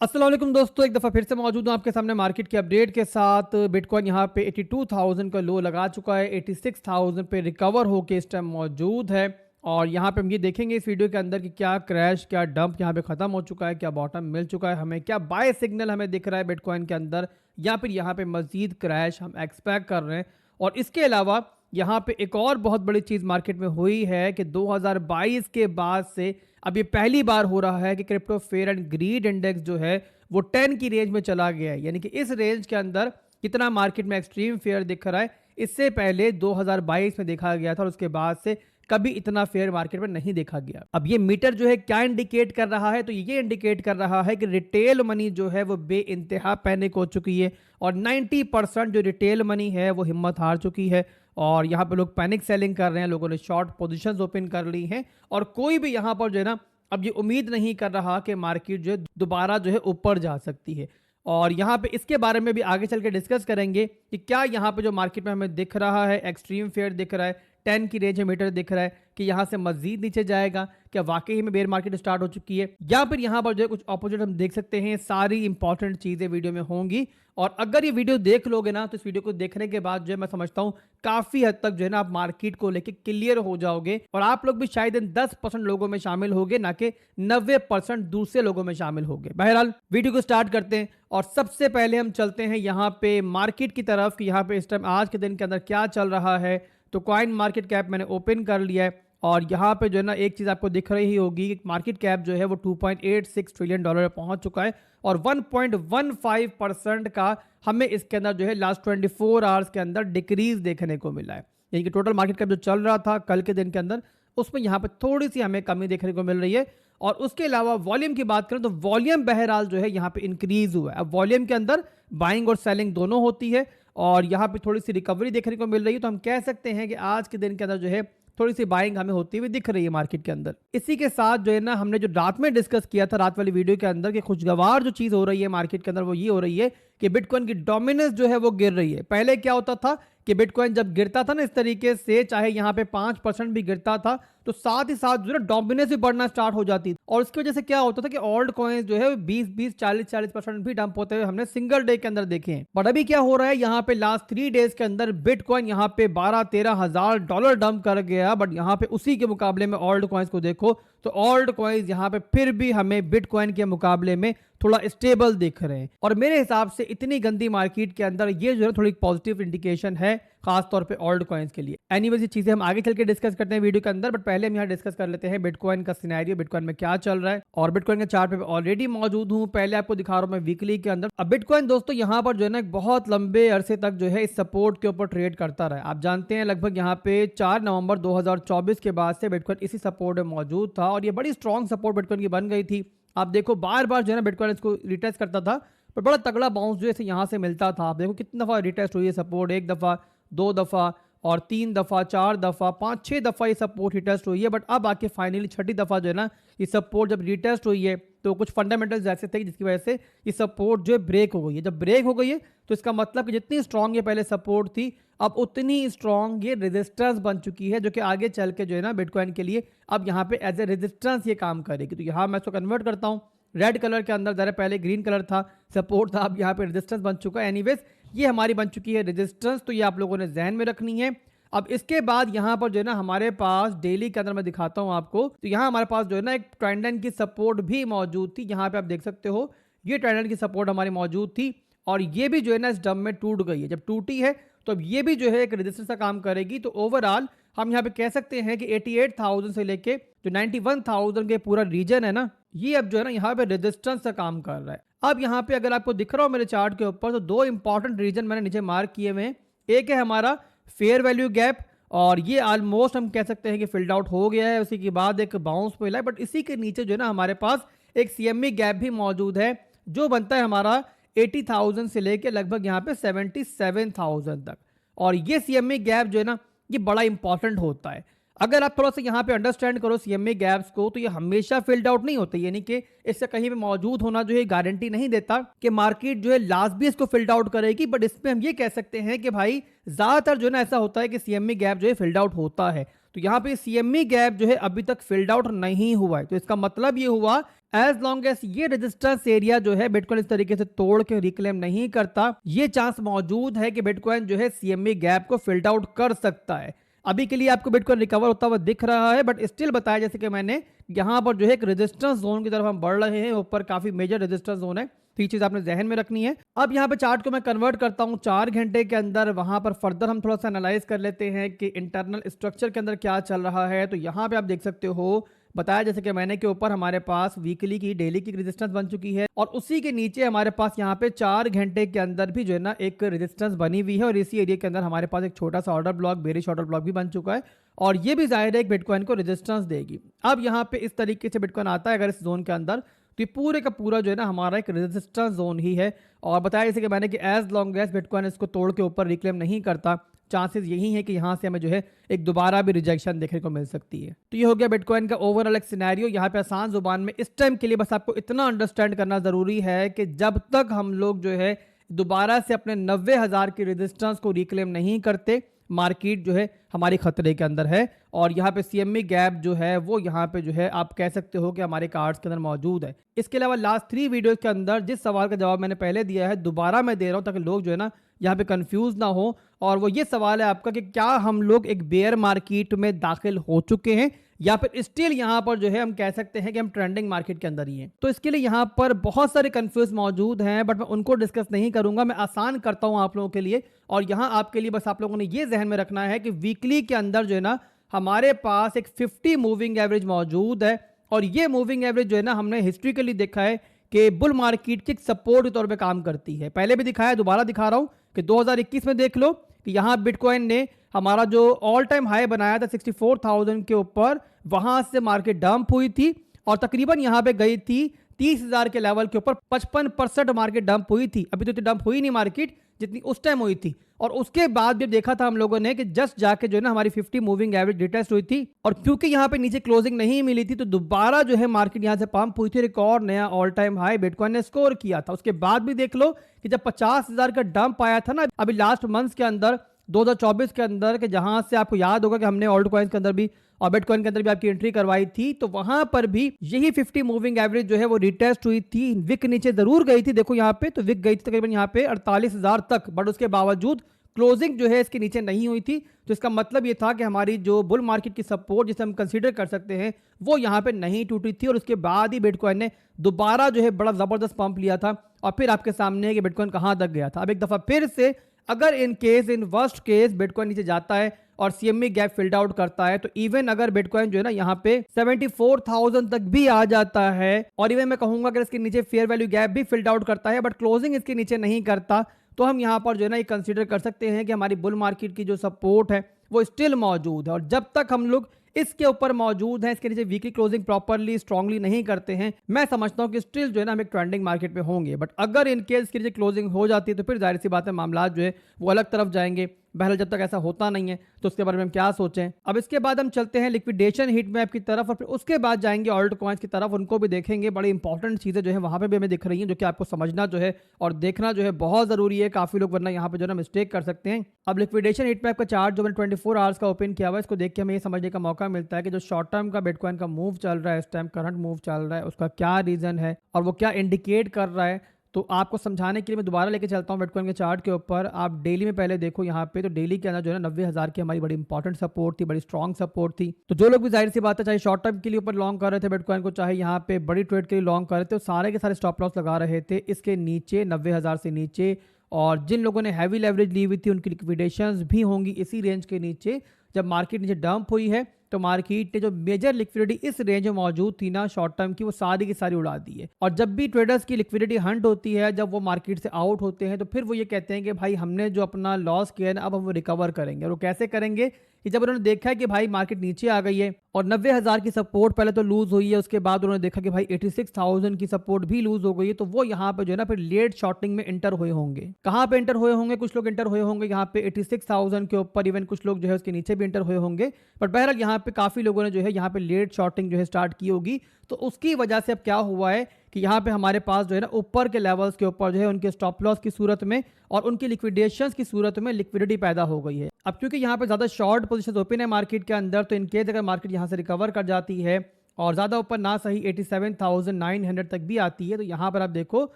अस्सलाम वालेकुम दोस्तों, एक दफ़ा फिर से मौजूद हूँ आपके सामने मार्केट के अपडेट के साथ। बिटकॉइन यहाँ पे 82,000 का लो लगा चुका है, 86,000 पे रिकवर होके इस टाइम मौजूद है। और यहाँ पे हम ये देखेंगे इस वीडियो के अंदर कि क्या क्रैश, क्या डंप यहाँ पे ख़त्म हो चुका है, क्या बॉटम मिल चुका है, हमें क्या बाय सिग्नल हमें दिख रहा है बिटकॉइन के अंदर, या फिर यहाँ पे मज़ीद क्रैश हम एक्सपेक्ट कर रहे हैं। और इसके अलावा यहाँ पे एक और बहुत बड़ी चीज़ मार्केट में हुई है कि 2022 के बाद से अब ये पहली बार हो रहा है कि crypto fair and greed index जो है वो 10 की रेंज में चला गया है। यानी कि इस रेंज के अंदर कितना मार्केट में एक्सट्रीम फेयर दिख रहा है, इससे पहले 2022 में देखा गया था और उसके बाद से कभी इतना फेयर मार्केट में नहीं देखा गया। अब ये मीटर जो है क्या इंडिकेट कर रहा है, तो ये इंडिकेट कर रहा है कि रिटेल मनी जो है वो बे इंतहा पैनिक हो चुकी है और 90% जो रिटेल मनी है वो हिम्मत हार चुकी है। और यहाँ पे लोग पैनिक सेलिंग कर रहे हैं, लोगों ने शॉर्ट पोजीशंस ओपन कर ली हैं और कोई भी यहाँ पर जो है ना अब ये उम्मीद नहीं कर रहा कि मार्केट जो है दोबारा जो है ऊपर जा सकती है। और यहाँ पे इसके बारे में भी आगे चल के डिस्कस करेंगे कि क्या यहाँ पे जो मार्केट में हमें दिख रहा है एक्सट्रीम फेयर दिख रहा है, 10 की रेंज में मीटर दिख रहा है कि यहाँ से मजीद नीचे जाएगा, क्या वाकई में बेयर मार्केट स्टार्ट हो चुकी है, या फिर यहाँ पर जो है कुछ अपोजिट हम देख सकते हैं। सारी इंपॉर्टेंट चीज़ें वीडियो में होंगी और अगर ये वीडियो देख लोगे ना तो इस वीडियो को देखने के बाद जो है मैं समझता हूँ काफ़ी हद तक जो है ना आप मार्केट को लेके क्लियर हो जाओगे और आप लोग भी शायद इन 10% लोगों में शामिल होगे, ना कि 90% दूसरे लोगों में शामिल होगे। बहरहाल वीडियो को स्टार्ट करते हैं और सबसे पहले हम चलते हैं यहाँ पे मार्केट की तरफ कि यहाँ पे इस टाइम आज के दिन के अंदर क्या चल रहा है। तो कॉइन मार्केट कैप मैंने ओपन कर लिया है और यहाँ पे जो है ना एक चीज़ आपको दिख रही होगी कि मार्केट कैप जो है वो 2.86 ट्रिलियन डॉलर पहुंच चुका है और 1.15% का हमें इसके अंदर जो है लास्ट 24 आवर्स के अंदर डिक्रीज देखने को मिला है। यानी कि टोटल मार्केट कैप जो चल रहा था कल के दिन के अंदर उसमें यहाँ पे थोड़ी सी हमें कमी देखने को मिल रही है। और उसके अलावा वॉल्यूम की बात करें तो वॉल्यूम बहरहाल जो है यहाँ पे इंक्रीज हुआ है। अब वॉल्यूम के अंदर बाइंग और सेलिंग दोनों होती है और यहाँ पे थोड़ी सी रिकवरी देखने को मिल रही है। तो हम कह सकते हैं कि आज के दिन के अंदर जो है थोड़ी सी बाइंग हमें होती हुई दिख रही है मार्केट के अंदर। इसी के साथ जो है ना हमने जो रात में डिस्कस किया था रात वाली वीडियो के अंदर कि खुशगवार जो चीज़ हो रही है मार्केट के अंदर वो ये हो रही है कि बिटकॉइन की डोमिनेंस जो है वो गिर रही है। पहले क्या होता था कि बिटकॉइन जब गिरता था ना इस तरीके से, चाहे यहाँ पे 5% भी गिरता था तो साथ ही साथ जो है डोमिनेंस भी बढ़ना स्टार्ट हो जाती थी और उसकी वजह से क्या होता था कि ओल्ड कॉइन्स जो है 20-40% भी डंप होते हुए हमने सिंगल डे के अंदर देखे हैं। बट अभी क्या हो रहा है, यहाँ पे लास्ट 3 डेज के अंदर बिटकॉइन यहाँ पे 12-13 हजार डॉलर डंप कर गया। बट यहाँ पे उसी के मुकाबले में ओल्ड कॉइन्स को देखो तो ओल्ड कॉइन्स यहाँ पे फिर भी हमें बिटकॉइन के मुकाबले में थोड़ा स्टेबल दिख रहे हैं। और मेरे हिसाब से इतनी गंदी मार्केट के अंदर ये जो है थोड़ी पॉजिटिव इंडिकेशन है खास तौर पे ओल्ड कॉइन्स के लिए। एनीवेज ये चीजें हम आगे चल के डिस्कस करते हैं वीडियो के अंदर, बट पहले हम यहाँ डिस्कस कर लेते हैं बिटकॉइन का सिनेरियो, बिटकॉइन में क्या चल रहा है। और बिटकॉइन के चार्ट पे ऑलरेडी मौजूद हूँ, पहले आपको दिखा रहा हूँ मैं वीकली के अंदर। अब बिटकॉइन दोस्तों यहाँ पर जो है ना एक बहुत लंबे अरसे तक जो है इस सपोर्ट के ऊपर ट्रेड करता रहा। आप जानते हैं लगभग यहाँ पे 4 नवंबर 2024 के बाद से बिटकॉइन इसी सपोर्ट में मौजूद था और ये बड़ी स्ट्रॉन्ग सपोर्ट बिटकॉइन की बन गई थी। आप देखो बार बार जो है ना बिटकॉइन इसको रिटेस्ट करता था पर बड़ा तगड़ा बाउंस जो है यहाँ से मिलता था। आप देखो कितनी दफ़ा रिटेस्ट हुई है सपोर्ट, 1 दफ़ा, 2 दफ़ा और 3 दफ़ा, 4 दफ़ा, 5-6 दफ़ा ये सपोर्ट रिटेस्ट हुई है। बट अब आके फाइनली छठी दफ़ा जो है ना ये सपोर्ट जब रिटेस्ट हुई है तो कुछ फंडामेंटल्स ऐसे थे जिसकी वजह से ये सपोर्ट जो है ब्रेक हो गई है। जब ब्रेक हो गई है तो इसका मतलब कि जितनी स्ट्रॉन्ग ये पहले सपोर्ट थी अब उतनी स्ट्रॉन्ग ये रेजिस्टेंस बन चुकी है, जो कि आगे चल के जो है ना बिटकॉइन के लिए अब यहाँ पे एज ए रेजिस्टेंस ये काम करेगी। तो यहाँ मैं इसको कन्वर्ट करता हूँ रेड कलर के अंदर, जरा पहले ग्रीन कलर था सपोर्ट था, अब यहाँ पे रेजिस्टेंस बन चुका है। एनीवेज ये हमारी बन चुकी है रेजिस्टेंस, तो ये आप लोगों ने जहन में रखनी है। अब इसके बाद यहाँ पर जो है ना हमारे पास डेली के अंदर मैं दिखाता हूँ आपको, तो यहाँ हमारे पास जो है ना एक ट्रेंड लाइन की सपोर्ट भी मौजूद थी। यहाँ पे आप देख सकते हो ये ट्रेंड लाइन की सपोर्ट हमारी मौजूद थी और ये भी जो है ना इस डम में टूट गई है। जब टूटी है तो अब ये भी जो है एक रेजिस्टेंस का काम करेगी। तो ओवरऑल हम यहाँ पे कह सकते हैं कि 88,000 से लेके जो 91,000 के पूरा रीजन है ना ये अब जो है ना यहाँ पे रेजिस्टेंस का काम कर रहा है। अब यहाँ पे अगर आपको दिख रहा हो मेरे चार्ट के ऊपर तो 2 इंपॉर्टेंट रीजन मैंने नीचे मार्क किए हुए हैं। एक है हमारा फेयर वैल्यू गैप और ये ऑलमोस्ट हम कह सकते हैं कि फिल्ड आउट हो गया है, उसी के बाद एक बाउंस मिला है। बट इसी के नीचे जो है ना हमारे पास एक सीएमई गैप भी मौजूद है जो बनता है हमारा 80,000 से लेके लगभग यहाँ पे 77,000 तक। और ये सीएमई गैप जो है ना ये बड़ा इंपॉर्टेंट होता है। अगर आप थोड़ा सा यहाँ पे अंडरस्टैंड करो सीएमई गैप्स को तो ये हमेशा फिल्ड आउट नहीं होते, यानी कि इससे कहीं पे मौजूद होना जो है गारंटी नहीं देता कि मार्केट जो है लास्ट भी इसको फिल्ड आउट करेगी। बट इसमें हम ये कह सकते हैं कि भाई ज्यादातर जो है ना ऐसा होता है कि सीएमई गैप जो है फिल्ड आउट होता है। तो यहाँ पे सीएमई गैप जो है अभी तक फिल्ड आउट नहीं हुआ है, तो इसका मतलब ये हुआ एज लॉन्ग एज ये रेजिस्टेंस एरिया जो है बिटकॉइन इस तरीके से तोड़ के रिक्लेम नहीं करता, ये चांस मौजूद है कि बिटकॉइन जो है सीएमई गैप को फिल्ड आउट कर सकता है। अभी के लिए आपको बिटकॉइन रिकवर होता हुआ दिख रहा है, बट स्टिल बताया जैसे कि मैंने यहाँ पर जो है एक रेजिस्टेंस जोन की तरफ हम बढ़ रहे हैं, ऊपर काफी मेजर रेजिस्टेंस जोन है, तो ये चीज आपने जहन में रखनी है। अब यहाँ पे चार्ट को मैं कन्वर्ट करता हूँ 4 घंटे के अंदर, वहां पर फर्दर हम थोड़ा सा एनालाइज कर लेते हैं कि इंटरनल स्ट्रक्चर के अंदर क्या चल रहा है। तो यहाँ पे आप देख सकते हो, बताया जैसे कि मैंने के ऊपर हमारे पास वीकली की डेली की रेजिस्टेंस बन चुकी है, और उसी के नीचे हमारे पास यहाँ पे 4 घंटे के अंदर भी जो है ना एक रेजिस्टेंस बनी हुई है, और इसी एरिया के अंदर हमारे पास एक छोटा सा order block, bearish order block भी बन चुका है, और ये भी जाहिर है एक बिटकॉइन को रेजिस्टेंस देगी। अब यहाँ पे इस तरीके से बिटकॉइन आता है अगर इस जोन के अंदर, तो ये पूरे का पूरा जो है ना हमारा एक रेजिस्टेंस जोन ही है। और बताया जैसे कि मैंने कि एज लॉन्ग एज बिटकॉइन इसको तोड़ के ऊपर रिक्लेम नहीं करता, चांसेस यही है कि यहाँ से हमें जो है एक दोबारा भी रिजेक्शन देखने को मिल सकती है। तो ये हो गया बिटकॉइन का ओवरऑल एक सिनेरियो। यहाँ पे आसान जुबान में इस टाइम के लिए बस आपको इतना अंडरस्टैंड करना जरूरी है कि जब तक हम लोग जो है दोबारा से अपने 90,000 की रेजिस्टेंस को रिक्लेम नहीं करते, मार्केट जो है हमारी खतरे के अंदर है। और यहाँ पे सीएमई गैप जो है वो यहाँ पे जो है आप कह सकते हो कि हमारे कार्ड्स के अंदर मौजूद है। इसके अलावा लास्ट 3 वीडियोस के अंदर जिस सवाल का जवाब मैंने पहले दिया है, दोबारा मैं दे रहा हूँ ताकि लोग जो है ना यहाँ पे कंफ्यूज ना हो, और वो ये सवाल है आपका कि क्या हम लोग एक बेयर मार्केट में दाखिल हो चुके हैं या फिर स्टिल यहाँ पर जो है हम कह सकते हैं कि हम ट्रेंडिंग मार्केट के अंदर ही हैं। तो इसके लिए यहाँ पर बहुत सारे कंफ्यूज मौजूद हैं, बट मैं उनको डिस्कस नहीं करूंगा, मैं आसान करता हूँ आप लोगों के लिए। और यहाँ आपके लिए बस आप लोगों ने ये जहन में रखना है कि वीकली के अंदर जो है ना हमारे पास एक 50 मूविंग एवरेज मौजूद है, और ये मूविंग एवरेज जो है ना हमने हिस्ट्रिकली देखा है कि बुल मार्केट के सपोर्ट के तौर पे काम करती है। पहले भी दिखाया, दोबारा दिखा रहा हूं कि 2021 में देख लो कि यहाँ बिटकॉइन ने हमारा जो ऑल टाइम हाई बनाया था 64,000 के ऊपर, वहां से मार्केट डंप हुई थी और तकरीबन यहाँ पे गई थी 30,000 के लेवल के ऊपर। 55% मार्केट डंप हुई थी। अभी तो इतनी डंप हुई नहीं मार्केट जितनी उस टाइम हुई थी, और उसके बाद भी देखा था हम लोगों ने कि जस्ट जाके जो है ना हमारी 50 मूविंग एवरेज रिटेस्ट हुई थी, और क्योंकि यहाँ पे नीचे क्लोजिंग नहीं मिली थी तो दोबारा जो है मार्केट यहाँ से पंप हुई थी, रिकॉर्ड नया ऑल टाइम हाई बिटकॉइन ने स्कोर किया था। उसके बाद भी देख लो कि जब 50,000 का डंप आया था ना अभी लास्ट मंथ के अंदर 2024 के अंदर, कि जहां से आपको याद होगा कि हमने ऑल्ट कॉइन्स के अंदर भी और बिटकॉइन के अंदर भी आपकी एंट्री करवाई थी, तो वहां पर भी यही 50 मूविंग एवरेज जो है वो रिटेस्ट हुई थी। विक नीचे जरूर गई थी, देखो यहाँ पे, तो विक गई थी तकरीबन यहाँ पे 48,000 तक, बट उसके बावजूद क्लोजिंग जो है इसके नीचे नहीं हुई थी। तो इसका मतलब ये था कि हमारी जो बुल मार्केट की सपोर्ट जिसे हम कंसीडर कर सकते हैं वो यहाँ पे नहीं टूटी थी, और उसके बाद ही बिटकॉइन ने दोबारा जो है बड़ा जबरदस्त पंप लिया था। और फिर आपके सामने है कि बिटकॉइन कहाँ तक गया था। अब एक दफा फिर से अगर इन वर्स्ट केस बिटकॉइन नीचे जाता है और सीएमई गैप फिल्ड आउट करता है, तो इवन अगर बिटकॉइन जो है ना यहाँ पे 74,000 तक भी आ जाता है, और इवन मैं कहूंगा अगर इसके नीचे फेयर वैल्यू गैप भी फिल्ड आउट करता है बट क्लोजिंग इसके नीचे नहीं करता, तो हम यहाँ पर जो है ना ये कंसीडर कर सकते हैं कि हमारी बुल मार्केट की जो सपोर्ट है वो स्टिल मौजूद है। और जब तक हम लोग इसके ऊपर मौजूद हैं, इसके नीचे वीकली क्लोजिंग प्रॉपर्ली स्ट्रांगली नहीं करते हैं, मैं समझता हूं कि स्टिल जो है ना हम एक ट्रेंडिंग मार्केट पे होंगे। बट अगर इन केस इसके नीचे क्लोजिंग हो जाती है तो फिर जाहिर सी बात है मामला जो है वो अलग तरफ जाएंगे। बहरहाल जब तक ऐसा होता नहीं है तो उसके बारे में हम क्या सोचें। अब इसके बाद हम चलते हैं लिक्विडेशन हीट मैप की तरफ, और फिर उसके बाद जाएंगे ऑल्ट कॉइन्स की तरफ, उनको भी देखेंगे। बड़ी इंपॉर्टेंट चीजें जो है वहां पे भी हमें दिख रही हैं जो कि आपको समझना जो है और देखना जो है बहुत जरूरी है। काफी लोग वरना यहाँ पे जो है ना मिस्टेक कर सकते हैं। अब लिक्विडेशन हीट मैप का चार्ट जो मैंने 24 आवर्स का ओपन किया हुआ है, इसको देख के हमें ये समझने का मौका मिलता है कि जो शॉर्ट टर्म का बिटकॉइन का मूव चल रहा है इस टाइम, करंट मूव चल रहा है, उसका क्या रीजन है और वो क्या इंडिकेट कर रहा है। तो आपको समझाने के लिए मैं दोबारा लेके चलता हूँ बिटकॉइन के चार्ट के ऊपर। आप डेली में पहले देखो यहाँ पे, तो डेली के अंदर जो है ना 90,000 की हमारी बड़ी इंपॉर्टेंट सपोर्ट थी, बड़ी स्ट्रॉन्ग सपोर्ट थी। तो जो लोग भी जाहिर सी बात है चाहे शॉर्ट टर्म के लिए ऊपर लॉन्ग कर रहे थे बिटकॉइन को, चाहे यहाँ पे बड़ी ट्रेड के लिए लॉन्ग कर रहे थे, तो सारे के सारे स्टॉप लॉस लगा रहे थे इसके नीचे 90,000 से नीचे। और जिन लोगों ने हैवी लेवरेज ली हुई थी उनकी लिक्विडेशंस भी होंगी इसी रेंज के नीचे। जब मार्केट नीचे डंप हुई है तो मार्केट ने जो मेजर लिक्विडिटी इस रेंज में मौजूद थी ना शॉर्ट टर्म की, वो सारी की सारी उड़ा दी है। और जब भी ट्रेडर्स की लिक्विडिटी हंट होती है, जब वो मार्केट से आउट होते हैं, तो फिर वो ये कहते हैं कि भाई हमने जो अपना लॉस किया है ना अब हम वो रिकवर करेंगे। और वो कैसे करेंगे कि जब उन्होंने देखा है कि भाई मार्केट नीचे आ गई है और 90,000 की सपोर्ट पहले तो लूज हुई है, उसके बाद उन्होंने देखा कि भाई 86,000 की सपोर्ट भी लूज हो गई है, तो वो यहाँ पे जो है ना फिर लेट शॉर्टिंग में इंटर हुए होंगे। कहाँ पे इंटर हुए होंगे? कुछ लोग इंटर हुए होंगे यहाँ पे 86,000 के ऊपर, इवन कुछ लोग जो है उसके नीचे भी इंटर हुए होंगे। बट बहरहाल यहाँ पे काफी लोगों ने जो है यहाँ पे लेट शॉर्टिंग जो है स्टार्ट की होगी। तो उसकी वजह से अब क्या हुआ है कि यहाँ पे हमारे पास जो है ना ऊपर के लेवल्स के ऊपर जो है उनके स्टॉप लॉस की सूरत में और उनकी लिक्विडेशंस की सूरत में लिक्विडिटी पैदा हो गई है। अब क्योंकि यहाँ पे ज्यादा शॉर्ट पोजीशन ओपन है मार्केट के अंदर, तो इनकेस अगर मार्केट यहाँ से रिकवर कर जाती है और ज़्यादा ऊपर ना सही 87,900 तक भी आती है। तो यहाँ पर आप देखो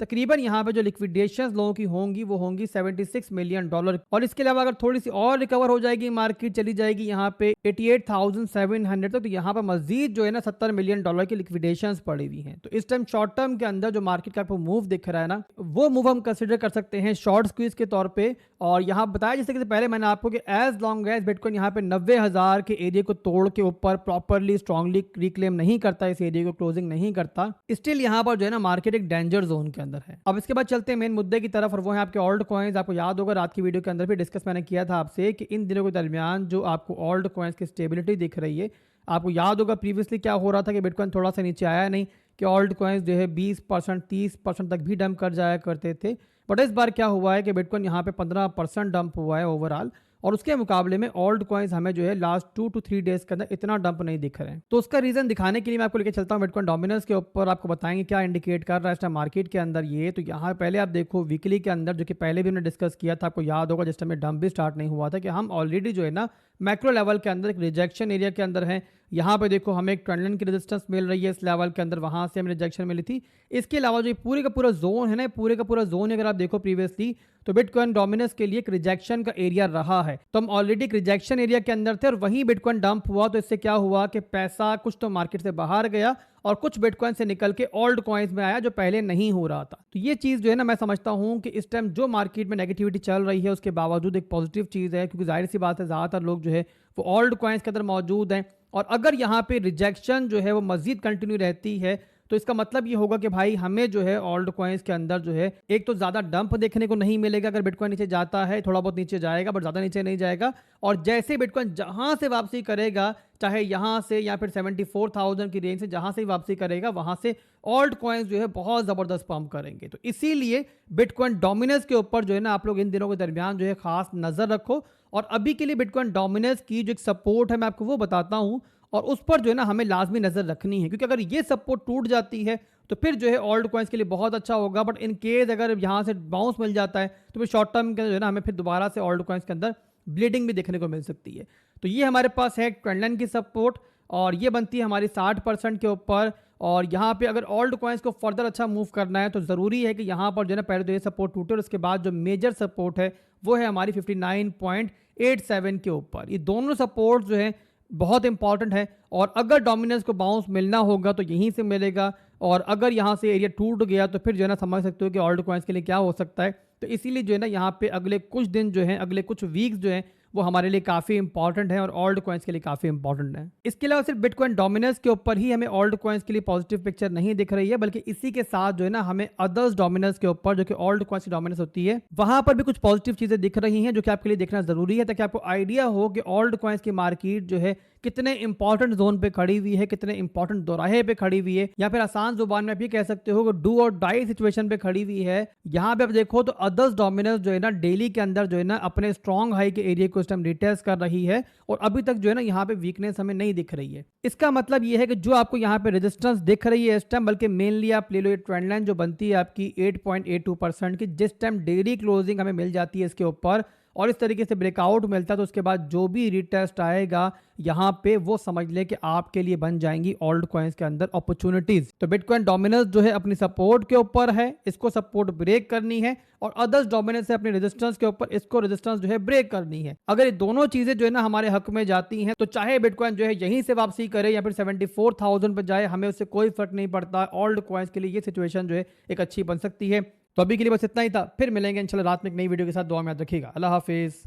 तकरीबन यहाँ पे जो लिक्विडेशंस लोगों की होंगी वो होंगी $76 मिलियन। और इसके अलावा अगर थोड़ी सी और रिकवर हो जाएगी, मार्केट चली जाएगी यहाँ पे 88,700 तक, तो यहाँ पर मजीद जो है ना $70 मिलियन की लिक्विडेशंस पड़ी हुई हैं। तो इस टाइम शॉर्ट टर्म के अंदर जो मार्केट का आपको मूव दिख रहा है ना, वो मूव हम कंसिडर कर सकते हैं शॉर्ट स्क्वीज के तौर पे। और यहाँ बताया जैसे कि पहले मैंने आपको कि एज लॉन्ग एज बिटकॉइन यहाँ पे 90,000 के एरिया को तोड़ के ऊपर प्रॉपरली स्ट्रांगली रिक्लेम नहीं करता, इस एरिया को क्लोजिंग नहीं करता, स्टिल यहाँ पर जो है ना मार्केट एक डेंजर जोन के अंदर है। अब इसके बाद चलते हैं मेन मुद्दे की तरफ, और वो है आपके ऑल्ट कॉइन्स। आपको याद होगा रात की वीडियो के अंदर भी डिस्कस मैंने किया था आपसे कि इन दिनों के दरमियान जो आपको ऑल्ट कॉइन्स की स्टेबिलिटी दिख रही है, आपको याद होगा प्रीवियसली क्या हो रहा था कि बिटकॉइन थोड़ा सा नीचे आया नहीं, कि ऑल्ट कॉइन्स जो है 20% 30% तक भी डंप कर जाया करते थे। बट इस बार क्या हुआ है कि बिटकॉइन यहाँ पे 15% डंप हुआ है ओवरऑल, और उसके मुकाबले में ऑल्ट कॉइन्स हमें जो है लास्ट 2 to 3 डेज के अंदर इतना डंप नहीं दिख रहे हैं। तो उसका रीजन दिखाने के लिए मैं आपको लेके चलता हूँ बिटकॉइन डोमिनेंस के ऊपर, आपको बताएंगे क्या इंडिकेट कर रहा है इस टाइम मार्केट के अंदर ये। तो यहाँ पहले आप देखो वीकली के अंदर, जो कि पहले भी हमने डिस्कस किया था, आपको याद होगा जिस टाइम में डंप भी स्टार्ट नहीं हुआ था, कि हम ऑलरेडी जो है ना मैक्रो लेवल के अंदर एक रिजेक्शन एरिया के अंदर है। यहाँ पे देखो हमें एक ट्रेंड लाइन की रेजिस्टेंस मिल रही है इस लेवल के अंदर, वहां से हमें रिजेक्शन मिली थी। इसके अलावा जो पूरे का पूरा जोन है ना, पूरे का पूरा जोन अगर आप देखो प्रीवियसली, तो बिटकॉइन डोमिनेंस के लिए एक रिजेक्शन का एरिया रहा है। तो हम ऑलरेडी एक रिजेक्शन एरिया के अंदर थे और वहीं बिटकॉइन डंप हुआ। तो इससे क्या हुआ कि पैसा कुछ तो मार्केट से बाहर गया और कुछ बिटकॉइन से निकल के ओल्ड कॉइन्स में आया, जो पहले नहीं हो रहा था। तो ये चीज जो है ना, मैं समझता हूं कि इस टाइम जो मार्केट में नेगेटिविटी चल रही है उसके बावजूद एक पॉजिटिव चीज है, क्योंकि जाहिर सी बात है ज्यादातर लोग जो है वो ओल्ड कॉइन्स के अंदर मौजूद हैं। और अगर यहाँ पे रिजेक्शन जो है वो मजीद कंटिन्यू रहती है, तो इसका मतलब ये होगा कि भाई हमें जो है ओल्ड कॉइन्स के अंदर जो है एक तो ज्यादा डंप देखने को नहीं मिलेगा। अगर बिटकॉइन नीचे जाता है, थोड़ा बहुत नीचे जाएगा बट ज्यादा नीचे नहीं जाएगा। और जैसे बिटकॉइन जहां से वापसी करेगा, चाहे यहां से या फिर 74,000 की रेंज से जहां से वापसी करेगा, वहां से ओल्ड कॉइन्स जो है बहुत जबरदस्त पंप करेंगे। तो इसीलिए बिटकॉइन डोमिनेंस के ऊपर जो है ना आप लोग इन दिनों के दरमियान जो है खास नजर रखो। और अभी के लिए बिटकॉइन डोमिनेंस की जो एक सपोर्ट है मैं आपको वो बताता हूं, और उस पर जो है ना हमें लाजमी नजर रखनी है, क्योंकि अगर ये सपोर्ट टूट जाती है तो फिर जो है ओल्ड कॉइन्स के लिए बहुत अच्छा होगा। बट इन केस अगर यहाँ से बाउंस मिल जाता है तो फिर शॉर्ट टर्म के अंदर जो है ना हमें फिर दोबारा से ओल्ड कॉइन्स के अंदर ब्लीडिंग भी देखने को मिल सकती है। तो ये हमारे पास है ट्रेंड लाइन की सपोर्ट, और ये बनती है हमारी 60% के ऊपर। और यहाँ पे अगर ओल्ड कॉइन्स को फर्दर अच्छा मूव करना है तो ज़रूरी है कि यहाँ पर जो है ना पहले तो ये सपोर्ट टूटे, और उसके बाद जो मेजर सपोर्ट है वो है हमारी 59.87 के ऊपर। ये दोनों सपोर्ट जो है बहुत इंपॉर्टेंट है, और अगर डोमिनेंस को बाउंस मिलना होगा तो यहीं से मिलेगा। और अगर यहाँ से एरिया टूट गया तो फिर जो है ना समझ सकते हो कि ओल्ड कॉइन्स के लिए क्या हो सकता है। तो इसीलिए जो है ना यहाँ पे अगले कुछ दिन जो है, अगले कुछ वीक्स जो है वो हमारे लिए काफी इंपॉर्टेंट है और ओल्ड कॉइन्स के लिए काफी इंपॉर्टेंट है। इसके अलावा सिर्फ बिटकॉइन डोमिनेंस के ऊपर ही हमें ओल्ड कॉइन्स के लिए पॉजिटिव पिक्चर नहीं दिख रही है, बल्कि इसी के साथ जो है ना हमें अदर्स डोमिनेंस के ऊपर, जो कि ओल्ड कॉइन्स की डोमिनेंस होती है, वहां पर भी कुछ पॉजिटिव चीजें दिख रही हैं, जो कि आपके लिए देखना जरूरी है, ताकि आपको आइडिया हो कि ओल्ड कॉइन्स की मार्केट जो है कितने इंपॉर्टेंट जोन पे खड़ी हुई है, कितने इंपॉर्टेंट दोराहे पे खड़ी हुई है, या फिर आसान जुबान में आप ये कह सकते हो कि डू और डाई सिचुएशन पे खड़ी हुई है। यहाँ पे आप देखो तो अदर्स डोमिनेंस जो है ना डेली के अंदर जो है ना अपने स्ट्रॉन्ग हाई के एरिया को इस टाइम रिटेस्ट कर रही है, और अभी तक जो है ना यहाँ पे वीकनेस हमें नहीं दिख रही है। इसका मतलब ये है कि जो आपको यहाँ पे रेजिस्टेंस दिख रही है इस टाइम, बल्कि मेनली आप ले लो ये ट्रेंड लाइन जो बनती है आपकी 8.82% की, जिस टाइम डेली क्लोजिंग हमें मिल जाती है इसके ऊपर, और इस तरीके से ब्रेकआउट मिलता है, तो उसके बाद जो भी रिटेस्ट आएगा यहाँ पे वो समझ ले कि आपके लिए बन जाएंगी ओल्ड कॉइन्स के अंदर अपॉर्चुनिटीज। तो बिटकॉइन डोमिनेंस जो है अपनी सपोर्ट के ऊपर है, इसको सपोर्ट ब्रेक करनी है, और अदर्स डोमिनेंस है अपने रेजिस्टेंस के ऊपर, इसको रेजिस्टेंस जो है ब्रेक करनी है। अगर ये दोनों चीजें जो है ना हमारे हक में जाती हैं, तो चाहे बिटकॉइन जो है यहीं से वापसी करे या फिर 74,000 पर जाए, हमें उससे कोई फर्क नहीं पड़ता। ओल्ड कॉइन्स के लिए ये सिचुएशन जो है एक अच्छी बन सकती है। तो अभी के लिए बस इतना ही था, फिर मिलेंगे इंशाल्लाह रात में एक नई वीडियो के साथ। दुआ में याद रखिएगा। अल्लाह हाफिज।